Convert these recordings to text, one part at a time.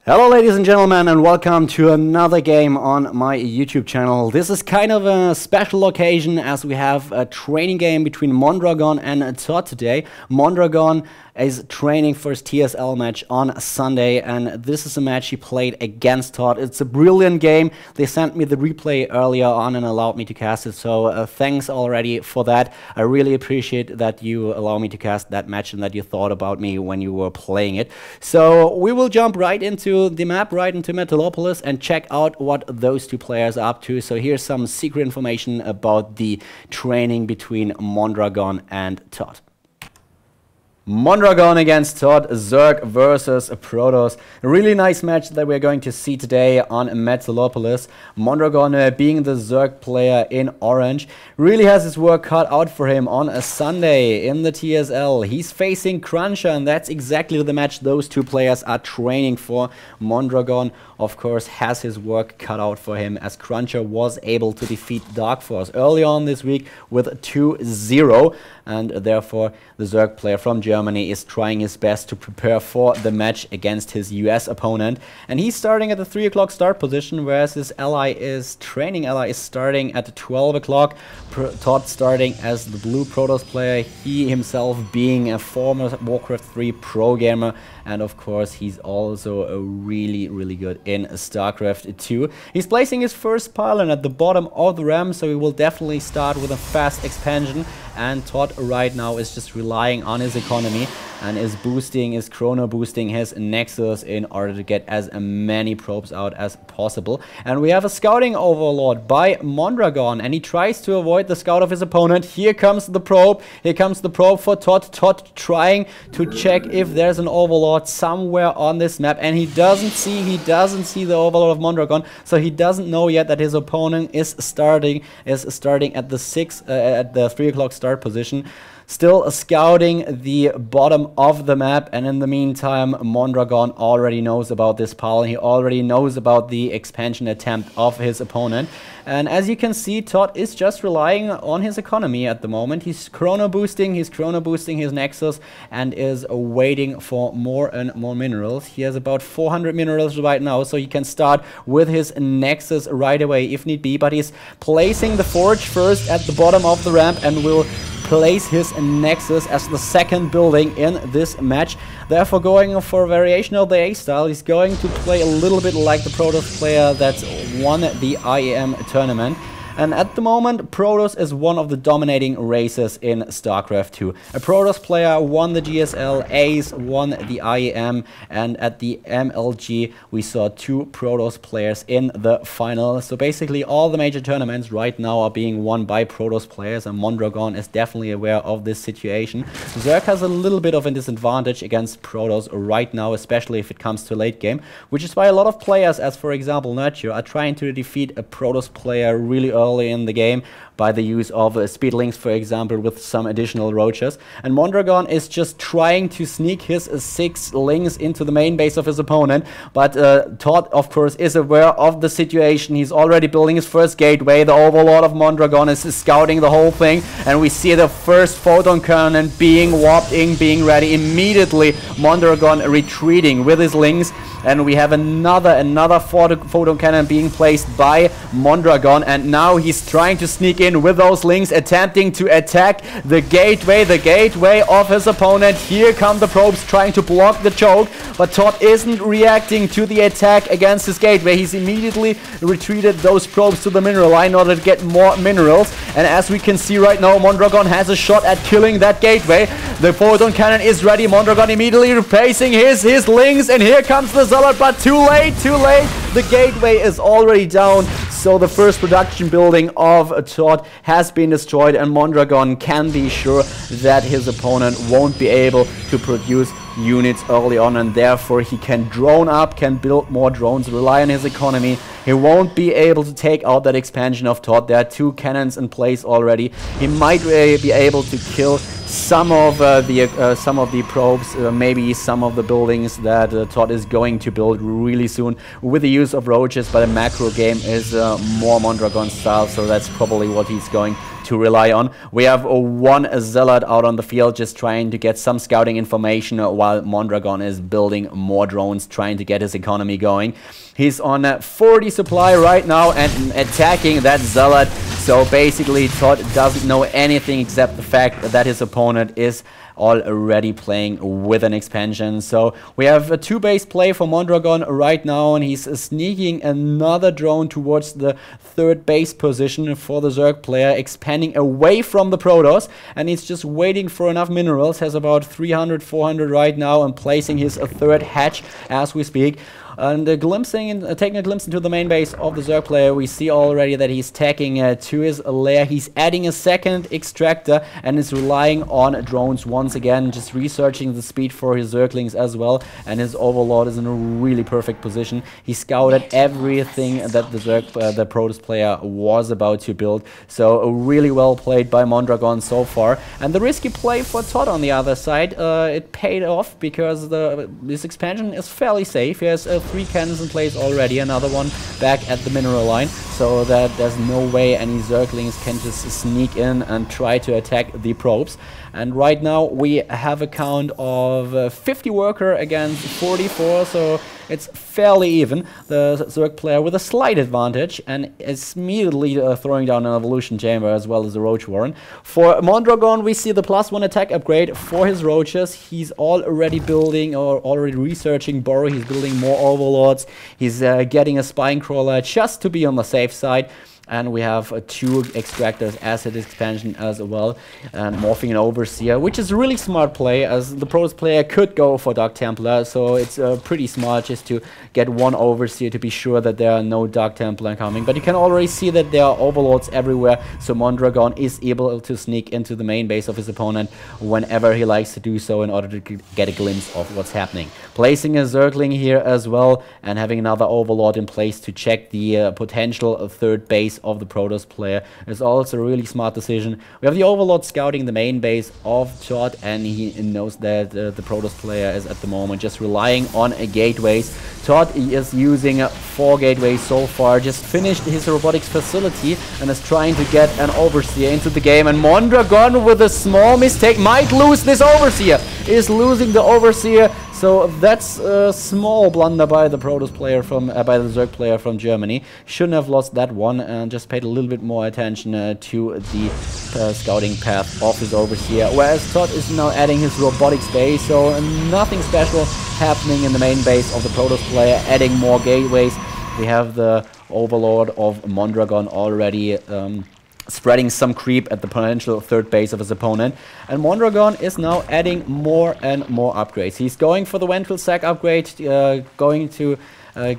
Hello ladies and gentlemen, and welcome to another game on my YouTube channel. This is kind of a special occasion as we have a training game between Mondragon and ToD today. Mondragon is training for his TSL match on Sunday, and this is a match he played against ToD. It's a brilliant game. They sent me the replay earlier on and allowed me to cast it, so thanks already for that. I really appreciate that you allow me to cast that match and that you thought about me when you were playing it. So we will jump right into the map, right into Metalopolis, and check out what those two players are up to. So here's some secret information about the training between Mondragon and ToD. Mondragon against ToD, Zerg versus Protoss. A really nice match that we're going to see today on Metalopolis. Mondragon, being the Zerg player in orange, really has his work cut out for him on a Sunday in the TSL. He's facing Cruncher, and that's exactly the match those two players are training for. Mondragon, of course, has his work cut out for him, as Cruncher was able to defeat Dark Force early on this week with 2-0, and therefore the Zerg player from Germany is trying his best to prepare for the match against his US opponent. And he's starting at the 3 o'clock start position, whereas his training ally is starting at 12 o'clock. ToD starting as the blue Protoss player, he himself being a former WarCraft III pro gamer, and of course he's also a really good in StarCraft II. He's placing his first pylon at the bottom of the ramp, so he will definitely start with a fast expansion, and ToD right now is just relying on his economy and is chrono boosting his Nexus in order to get as many probes out as possible. And we have a scouting overlord by Mondragon, and he tries to avoid the scout of his opponent. Here comes the probe. Here comes the probe for ToD. ToD trying to check if there's an overlord somewhere on this map, and he doesn't see the overlord of Mondragon, so he doesn't know yet that his opponent is starting at the 3 o'clock start position. Still scouting the bottom of the map, and in the meantime Mondragon already knows about this pylon. He already knows about the expansion attempt of his opponent, and as you can see, ToD is just relying on his economy at the moment. He's chrono boosting his Nexus and is waiting for more and more minerals. He has about 400 minerals right now, so he can start with his Nexus right away if need be, but he's placing the forge first at the bottom of the ramp and will place his Nexus as the second building in this match. Therefore, going for a variation of the A style, he's going to play a little bit like the Protoss player that won the IEM tournament. And at the moment, Protoss is one of the dominating races in StarCraft II. A Protoss player won the GSL, Ace won the IEM, and at the MLG we saw 2 Protoss players in the final. So basically all the major tournaments right now are being won by Protoss players, and Mondragon is definitely aware of this situation. Zerg has a little bit of a disadvantage against Protoss right now, especially if it comes to late game, which is why a lot of players, as for example Nurture, are trying to defeat a Protoss player really early in the game by the use of speedlings, for example, with some additional roaches. And Mondragon is just trying to sneak his 6 lings into the main base of his opponent, but ToD, of course, is aware of the situation. He's already building his first gateway. The overlord of Mondragon is scouting the whole thing, and we see the first photon cannon being warped in, being ready. Immediately Mondragon retreating with his lings, and we have another photon cannon being placed by Mondragon, and now he's trying to sneak in with those lings, attempting to attack the gateway of his opponent. Here come the probes trying to block the choke, but ToD isn't reacting to the attack against his gateway. He's immediately retreated those probes to the mineral line in order to get more minerals, and as we can see right now, Mondragon has a shot at killing that gateway. The photon cannon is ready. Mondragon immediately replacing his lings, and here comes the Zealot, but too late. The gateway is already down, so the first production building of ToD has been destroyed, and Mondragon can be sure that his opponent won't be able to produce units early on, and therefore he can drone up, can build more drones, rely on his economy. He won't be able to take out that expansion of ToD. There are 2 cannons in place already. He might be able to kill some of the probes, maybe some of the buildings that ToD is going to build really soon with the use of roaches, but a macro game is more Mondragon style, so that's probably what he's going to rely on. We have one Zealot out on the field just trying to get some scouting information while Mondragon is building more drones, trying to get his economy going. He's on 40 supply right now and attacking that Zealot. So basically ToD doesn't know anything except the fact that his opponent is already playing with an expansion. So we have a 2-base play for Mondragon right now, and he's sneaking another drone towards the 3rd base position for the Zerg player, expanding away from the Protoss, and he's just waiting for enough minerals. Has about 300, 400 right now, and placing his 3rd hatch as we speak. And taking a glimpse into the main base of the Zerg player, we see already that he's tacking to his lair. He's adding a 2nd extractor and is relying on drones once again, just researching the speed for his Zerglings as well. And his Overlord is in a really perfect position. He scouted everything that the Protoss player was about to build. So really well played by Mondragon so far. And the risky play for ToD on the other side, it paid off because this expansion is fairly safe. He has 3 cannons in place already, another one back at the mineral line, so that there's no way any Zerglings can just sneak in and try to attack the probes. And right now we have a count of 50 worker against 44, so it's fairly even. The Zerg player with a slight advantage and is immediately throwing down an evolution chamber as well as the Roach Warren. For Mondragon, we see the +1 attack upgrade for his Roaches. He's already building or already researching Burrow. He's building more Overlords. He's getting a Spine Crawler just to be on the safe side. And we have 2 extractors as his expansion as well, and morphing an Overseer, which is a really smart play, as the Protoss player could go for Dark Templar, so it's pretty smart just to get 1 Overseer to be sure that there are no Dark Templar coming. But you can already see that there are Overlords everywhere, so Mondragon is able to sneak into the main base of his opponent whenever he likes to do so in order to get a glimpse of what's happening. Placing a Zergling here as well, and having another Overlord in place to check the potential 3rd base of the Protoss player is also a really smart decision. We have the Overlord scouting the main base of ToD, and he knows that the Protoss player is at the moment just relying on gateways. ToD is using 4 gateways so far, just finished his robotics facility and is trying to get an Overseer into the game, and Mondragon with a small mistake might lose this Overseer, is losing the Overseer. So that's a small blunder by the Protoss player by the Zerg player from Germany. Shouldn't have lost that one and just paid a little bit more attention to the scouting path of his Overseer. Whereas ToD is now adding his robotics base, so nothing special happening in the main base of the Protoss player, adding more gateways. We have the Overlord of Mondragon already spreading some creep at the potential 3rd base of his opponent, and Mondragon is now adding more and more upgrades. He's going for the Ventral Sack upgrade, going to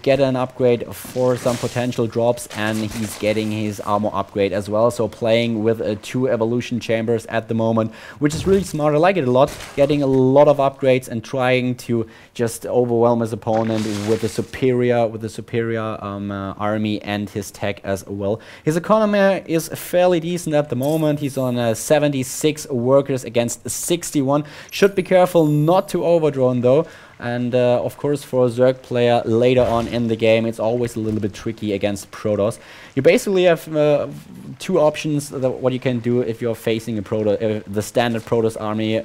get an upgrade for some potential drops, and he's getting his armor upgrade as well. So playing with 2 evolution chambers at the moment, which is really smart. I like it a lot, getting a lot of upgrades and trying to just overwhelm his opponent with the superior army and his tech as well. His economy is fairly decent at the moment. He's on 76 workers against 61. Should be careful not to overdrone though. And of course, for a Zerg player later on in the game, it's always a little bit tricky against Protoss. You basically have 2 options what you can do if you're facing the standard Protoss army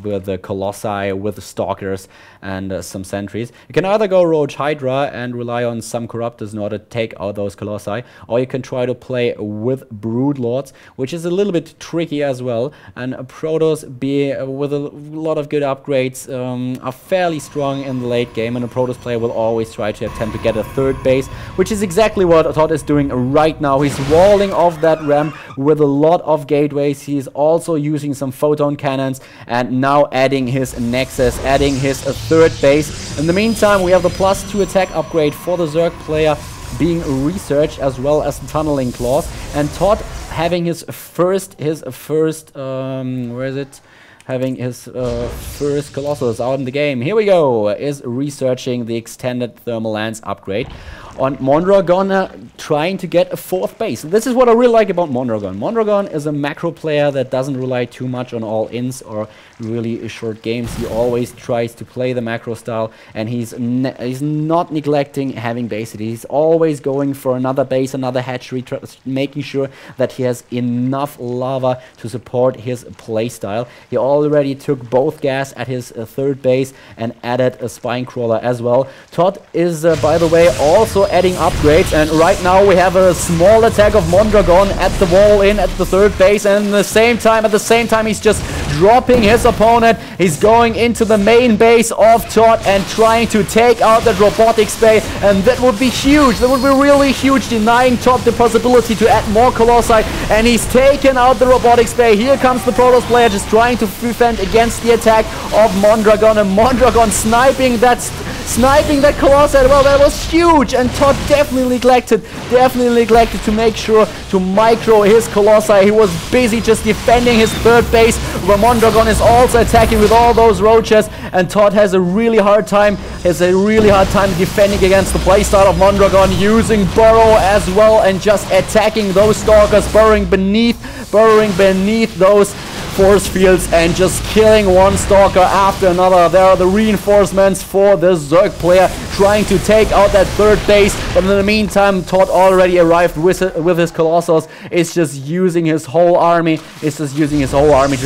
with the Colossi, with the Stalkers and some Sentries. You can either go Roach Hydra and rely on some Corruptors in order to take out those Colossi, or you can try to play with Broodlords, which is a little bit tricky as well. And Protoss, with a lot of good upgrades, are fairly strong in the late game, and a Protoss player will always try to attempt to get a 3rd base, which is exactly what ToD is doing right now. He's walling off that ramp with a lot of gateways. He's also using some photon cannons and now adding his Nexus, adding his 3rd base. In the meantime, we have the +2 attack upgrade for the Zerg player being researched, as well as tunneling claws, and ToD having his first having his first Colossus out in the game. Here we go, is researching the extended thermal lance upgrade. on Mondragon trying to get a 4th base. This is what I really like about Mondragon. Mondragon is a macro player that doesn't rely too much on all-ins or really short games. He always tries to play the macro style, and he's not neglecting having bases. He's always going for another base, another hatchery, making sure that he has enough lava to support his play style. He already took both gas at his 3rd base and added a spine crawler as well. ToD is, by the way, also adding upgrades, and right now we have a small attack of Mondragon at the wall in at the 3rd base, and at the same time he's just dropping his opponent. He's going into the main base of ToD and trying to take out that robotics bay, and that would be huge. That would be really huge, denying ToD the possibility to add more colossi, and he's taken out the robotics bay. Here comes the Protoss player just trying to defend against the attack of Mondragon, and Mondragon sniping that colossi. Well, that was huge, and ToD definitely neglected to make sure to micro his colossi. He was busy just defending his 3rd base, where Mondragon is also attacking with all those roaches, and ToD has a really hard time defending against the playstyle of Mondragon, using burrow as well and just attacking those stalkers, burrowing beneath those force fields and just killing one stalker after another. There are the reinforcements for the Zerg player trying to take out that 3rd base, but in the meantime ToD already arrived with his Colossus. It's just using his whole army to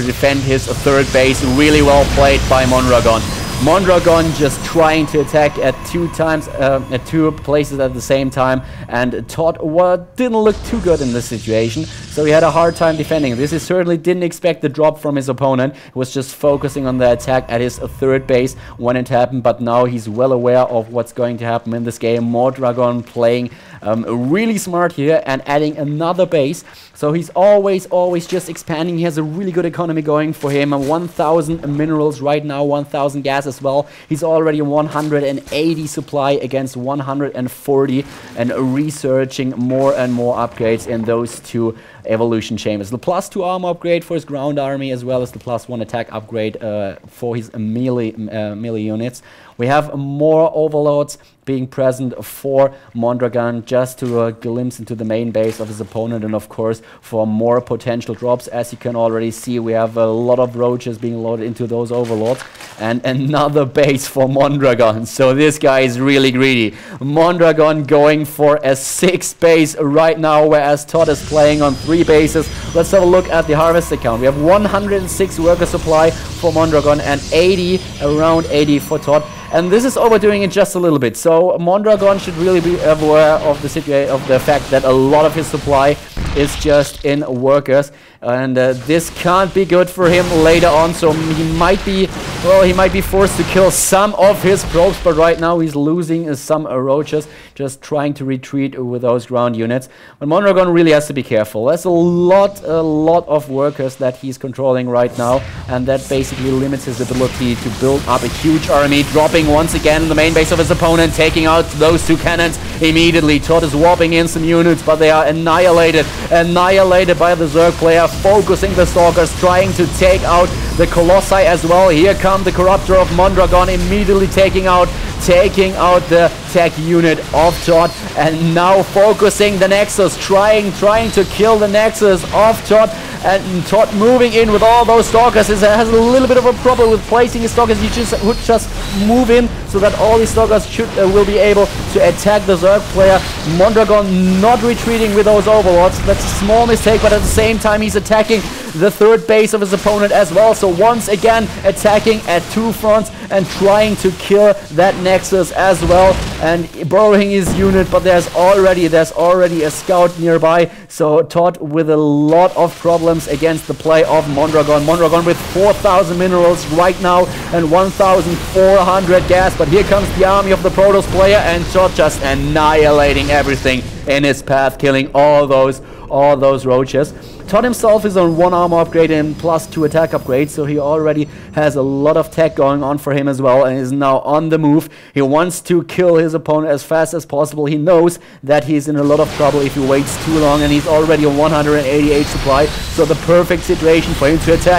defend his 3rd base. Really well played by Mondragon. Mondragon just trying to attack at 2 places at the same time, and ToD didn't look too good in this situation, so he had a hard time defending this. He certainly didn't expect the drop from his opponent. He was just focusing on the attack at his 3rd base when it happened, but now he's well aware of what's going to happen in this game. Mondragon playing really smart here and adding another base, so he's always just expanding. He has a really good economy going for him, 1,000 minerals right now, 1,000 gas as well. He's already 180 supply against 140, and researching more and more upgrades in those 2 evolution chambers. The +2 armor upgrade for his ground army, as well as the +1 attack upgrade for his melee units. We have more overloads being present for Mondragon, just to glimpse into the main base of his opponent, and of course for more potential drops. As you can already see, we have a lot of roaches being loaded into those overlords, and another base for Mondragon. So this guy is really greedy. Mondragon going for a 6th base right now, whereas ToD is playing on 3 bases. Let's have a look at the harvest account. We have 106 worker supply for Mondragon and around 80 for ToD. And this is overdoing it just a little bit. So Mondragon should really be aware of the fact that a lot of his supply is just in workers, and this can't be good for him later on. So he might be forced to kill some of his probes, but right now he's losing some roaches, just trying to retreat with those ground units. But Mondragon really has to be careful. There's a lot of workers that he's controlling right now, and that basically limits his ability to build up a huge army, dropping once again in the main base of his opponent, taking out those 2 cannons immediately. ToD is warping in some units, but they are annihilated by the Zerg player, focusing the stalkers, trying to take out the colossi as well. Here come the corruptor of Mondragon, immediately taking out the tech unit of ToD, and now focusing the Nexus, trying to kill the Nexus of ToD. And ToD moving in with all those stalkers has a little bit of a problem with placing his stalkers. He would just move in so that all his stalkers will be able to attack the Zerg player. Mondragon not retreating with those overlords. That's a small mistake, but at the same time he's attacking the 3rd base of his opponent as well. So once again attacking at 2 fronts and trying to kill that Nexus as well, and borrowing his unit, but there's already a scout nearby. So ToD with a lot of problems against the play of Mondragon. Mondragon with 4,000 minerals right now and 1,400 gas, but here comes the army of the Protoss player, and ToD just annihilating everything in his path, killing all those roaches. ToD himself is on 1 armor upgrade and +2 attack upgrade, so he already has a lot of tech going on for him as well, and is now on the move. He wants to kill his opponent as fast as possible. He knows that he's in a lot of trouble if he waits too long, and he's already on 188 supply, so the perfect situation for him to attack.